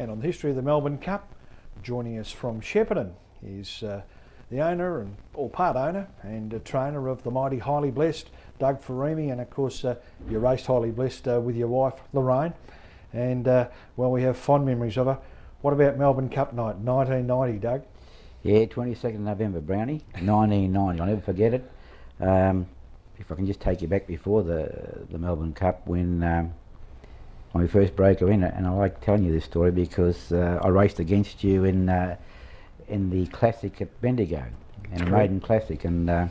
And on the history of the Melbourne Cup, joining us from Shepparton is the owner, or part owner, and trainer of the mighty Highly Blessed, Doug Farimi, and of course you raced Highly Blessed with your wife Lorraine, and well, we have fond memories of her. What about Melbourne Cup night, 1990, Doug? Yeah, 22nd November, Brownie, 1990. I'll never forget it. If I can just take you back before the Melbourne Cup, when we first broke her in it, and I like telling you this story because I raced against you in the Classic at Bendigo, in a maiden Classic, and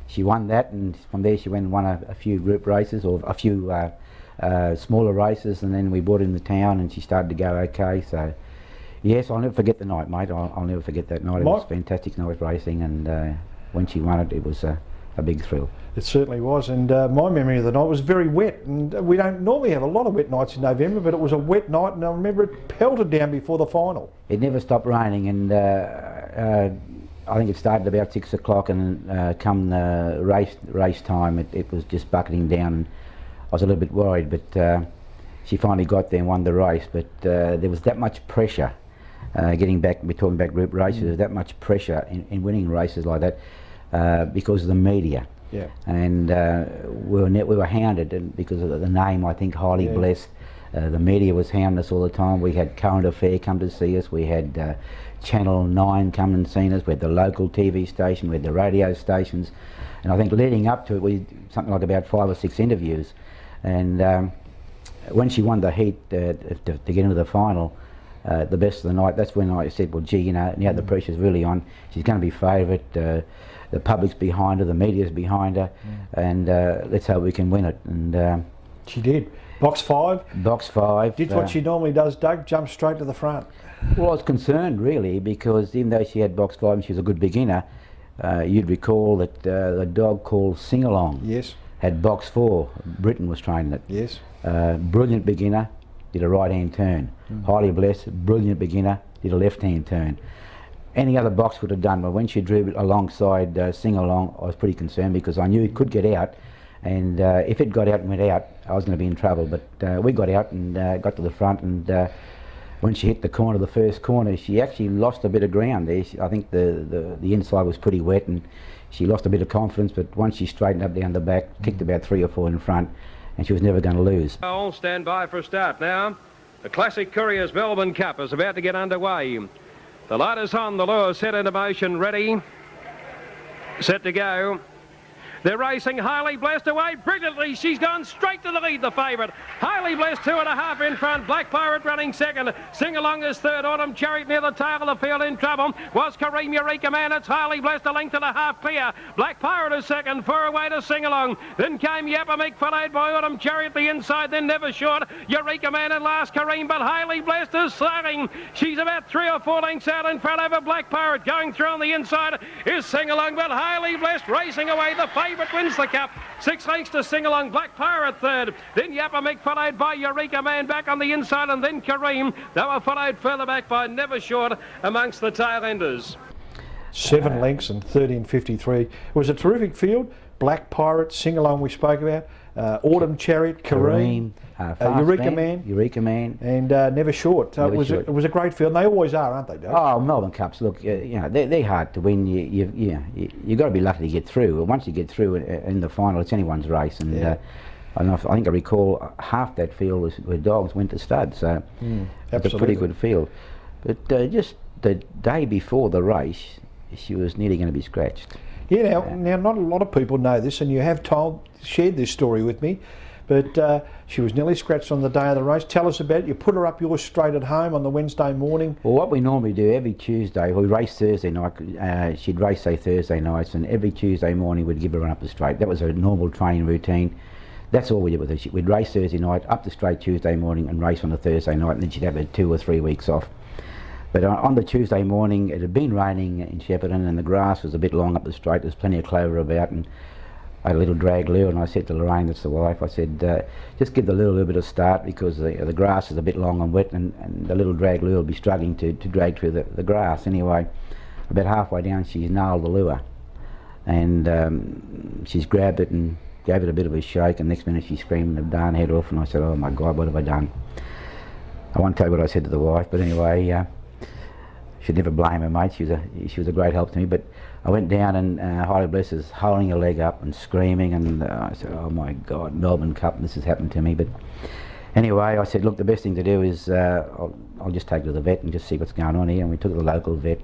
she won that, and from there she went and won a few group races, or a few smaller races, and then we brought her in the town and she started to go okay. So yes, I'll never forget the night, mate. I'll never forget that night. It was a fantastic night racing, and when she won it, it was a big thrill. It certainly was, and my memory of the night was very wet, and we don't normally have a lot of wet nights in November, but it was a wet night, and I remember it pelted down before the final. It never stopped raining, and I think it started about 6 o'clock, and come the race time, it was just bucketing down, and I was a little bit worried, but she finally got there and won the race. But there was that much pressure, getting back, we're talking about group races, there's that much pressure in winning races like that because of the media. Yeah. And we were hounded, and because of the name, I think, Highly Blessed. The media was hounding us all the time. We had Current Affair come to see us, we had Channel 9 come and seen us, we had the local TV station, we had the radio stations, and I think leading up to it, we something like about 5 or 6 interviews. And when she won the heat to get into the final, the best of the night, that's when I said, well, gee, you know, now the pressure's really on, she's going to be favourite, the public's behind her, the media's behind her, and let's hope we can win it. And she did. Box 5? Box 5. Did what she normally does, Doug, jump straight to the front. Well, I was concerned, really, because even though she had box 5 and she was a good beginner, you'd recall that the dog called Sing Along, yes, had box 4. Britain was training it. Yes. Brilliant beginner, did a right-hand turn. Highly Blessed, brilliant beginner, did a left-hand turn. Any other box would have done, but when she drew alongside Sing Along, I was pretty concerned because I knew it could get out, and if it got out and went out, I was going to be in trouble. But we got out and got to the front, and when she hit the corner, the first corner, she actually lost a bit of ground there. I think the inside was pretty wet, and she lost a bit of confidence, but once she straightened up down the back, kicked about 3 or 4 in front, and she was never going to lose. All stand by for a start now. The Classic Couriers Melbourne Cup is about to get underway. The light is on, the lure set into motion, ready, set to go. They're racing. Highly Blessed away brilliantly. She's gone straight to the lead, the favourite. Highly Blessed 2.5 in front. Black Pirate running second. Sing Along is third. Autumn Chariot near the tail of the field in trouble. Was Kareem Eureka Man. It's Highly Blessed, a length and a half clear. Black Pirate is second. 4 away to Sing Along. Then came Yappameek, followed by Autumn Chariot the inside. Then Never Short. Eureka Man and last Kareem, but Highly Blessed is sailing. She's about 3 or 4 lengths out in front over Black Pirate. Going through on the inside is Sing Along, but Highly Blessed racing away. The favourite wins the cup. 6 lengths to Sing Along. Black Pirate third. Then Yappameek followed by Eureka Man back on the inside, and then Kareem. They were followed further back by Never Short amongst the tail enders. 7 lengths and 13.53. It was a terrific field. Black Pirate, Sing Along we spoke about, Autumn Chariot, Kareem, Eureka Man, and Never Short. It was a great field, and they always are, aren't they, Doug? Oh, Melbourne Cups, look, you know, they're hard to win. You've got to be lucky to get through. Once you get through in the final, it's anyone's race, and I think I recall half that field was where dogs went to stud, so it's a pretty good field. But just the day before the race, she was nearly going to be scratched. Yeah, now not a lot of people know this, and you have shared this story with me, but she was nearly scratched on the day of the race. Tell us about it. You put her up yours straight at home on the Wednesday morning. Well, what we normally do every Tuesday, we race Thursday night, she'd race, say, Thursday nights, and every Tuesday morning we'd give her an up the straight. That was her normal training routine. That's all we did with her. We'd race Thursday night, up the straight Tuesday morning, and race on the Thursday night, and then she'd have her 2 or 3 weeks off. But on the Tuesday morning, it had been raining in Shepparton, and the grass was a bit long up the straight. There's plenty of clover about, and I had a little drag lure, and I said to Lorraine, that's the wife, I said, just give the lure a little bit of start, because the grass is a bit long and wet, and the little drag lure will be struggling to drag through the grass. Anyway, about halfway down, she's nailed the lure, and she's grabbed it and gave it a bit of a shake, and next minute she's screaming the darn head off, and I said, oh my God, what have I done? I won't tell you what I said to the wife, but anyway, should never blame her, mate. She was a great help to me. But I went down and Harley Bliss is holding her leg up and screaming, and I said, "Oh my God, Melbourne Cup, this has happened to me." But anyway, I said, "Look, the best thing to do is I'll just take her to the vet and just see what's going on here." And we took her to the local vet.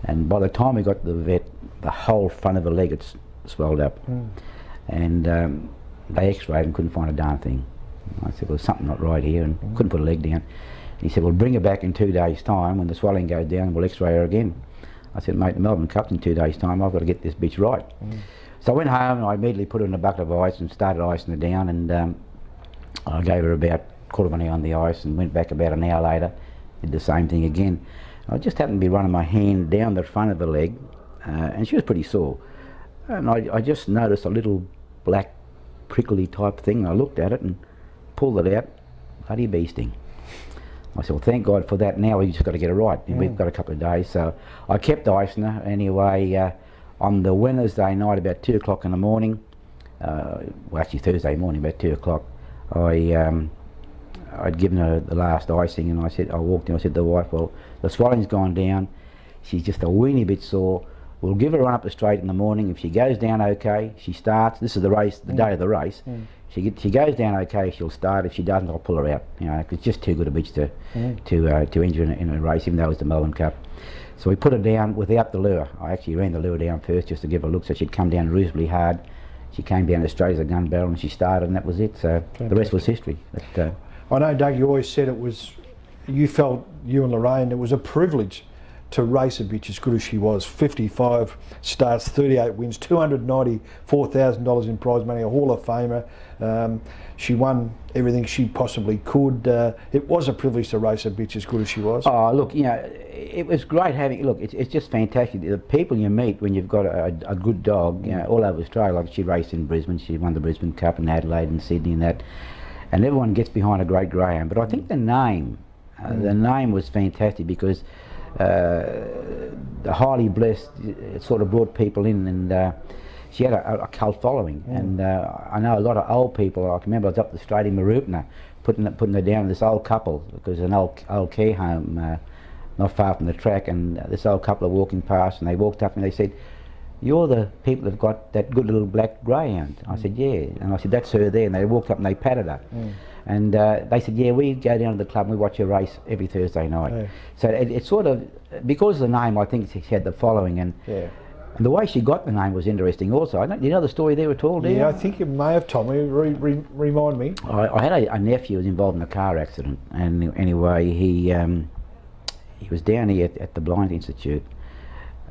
And by the time we got to the vet, the whole front of her leg had swelled up, and they X-rayed and couldn't find a darn thing. I said, "Well, there's something not right here," and couldn't put her leg down. He said, "Well, bring her back in 2 days' time. When the swelling goes down, we'll X-ray her again." I said, "Mate, the Melbourne Cup's in 2 days' time. I've got to get this bitch right." So I went home and I immediately put her in a bucket of ice and started icing her down, and I gave her about a quarter of an hour on the ice and went back about an hour later, did the same thing again. I just happened to be running my hand down the front of her leg, and she was pretty sore. And I just noticed a little black prickly type thing. I looked at it and pulled it out. Bloody bee sting. I said, "Well, thank God for that. Now we've just got to get it right. We've got a couple of days." So I kept icing her. Anyway, on the Wednesday night about 2 o'clock in the morning, well, actually Thursday morning about 2 o'clock, I'd given her the last icing, and I walked in, I said to the wife, "Well, the swelling's gone down. She's just a weeny bit sore. We'll give her a run up the straight in the morning. If she goes down okay, she starts. This is the race, the day of the race. She goes down okay, she'll start. If she doesn't, I'll pull her out. You know, 'cause it's just too good a bitch to injure in a race, even though it was the Melbourne Cup." So we put her down without the lure. I actually ran the lure down first just to give her a look, so she'd come down reasonably hard. She came down as straight as a gun barrel, and she started, and that was it. So the rest was history. But, I know, Doug, you always said you felt, you and Lorraine, it was a privilege to race a bitch as good as she was. 55 starts, 38 wins, $294,000 in prize money, a Hall of Famer. She won everything she possibly could. It was a privilege to race a bitch as good as she was. Oh, look, you know, it was great having, look, it's just fantastic. The people you meet when you've got a good dog, you know, all over Australia. Like she raced in Brisbane, she won the Brisbane Cup in Adelaide and Sydney and that. And everyone gets behind a great greyhound. But I think the name was fantastic because the Highly Blessed, it sort of brought people in, and she had a cult following. And I know a lot of old people. I can remember I was up the straight in Marupna putting her down with this old couple, because an old care home not far from the track, and this old couple are walking past, and they walked up and they said, "You're the people that've got that good little black greyhound." I said, "Yeah." And I said, "That's her there." And they walked up and they patted her. And they said, "Yeah, we go down to the club and we watch her race every Thursday night." So it sort of, because of the name, I think she had the following, and the way she got the name was interesting also. Do you know the story there at all, do you? Yeah, I think you may have told me. Remind me. I had a nephew who was involved in a car accident, and anyway, he was down here at the Blind Institute,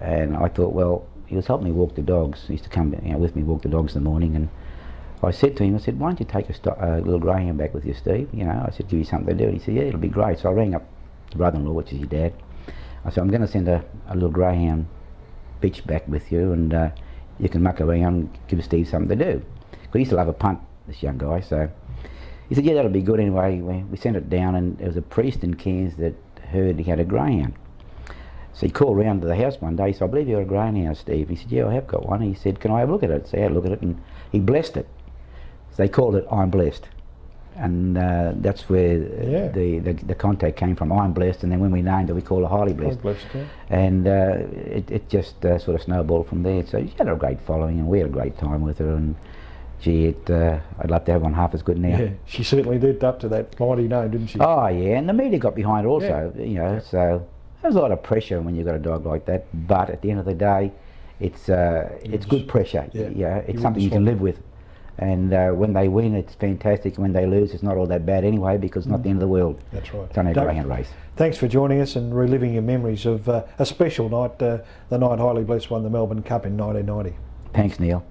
and I thought, well, he was helping me walk the dogs. He used to come, you know, with me walk the dogs in the morning, and I said to him, I said, "Why don't you take a little greyhound back with you, Steve? You know," I said, "give you something to do." And he said, "Yeah, it'll be great." So I rang up the brother-in-law, which is your dad. I said, "I'm going to send a little greyhound bitch back with you, and you can muck around and give Steve something to do." Because he used to love a punt, this young guy. So he said, "Yeah, that'll be good." Anyway, we sent it down, and there was a priest in Cairns that heard he had a greyhound. So he called round to the house one day. So, "I believe you got a greyhound, Steve." He said, "Yeah, I have got one." He said, "Can I have a look at it?" So I had a look at it, and he blessed it. So they called it "I'm Blessed," and that's where the contact came from. "I'm Blessed," and then when we named it, we called it Highly Blessed. And it just sort of snowballed from there. So she had a great following, and we had a great time with her. And gee, I'd love to have one half as good now. Yeah, she certainly lived up to that mighty name, didn't she? Oh yeah, and the media got behind her also. You know, so there's a lot of pressure when you've got a dog like that. But at the end of the day, it's good pressure. Yeah, it's something you can live with. And when they win, it's fantastic. When they lose, it's not all that bad anyway, because it's not the end of the world. That's right. It's only a greyhound race. Thanks for joining us and reliving your memories of a special night, the night Highly Blessed won the Melbourne Cup in 1990. Thanks, Neil.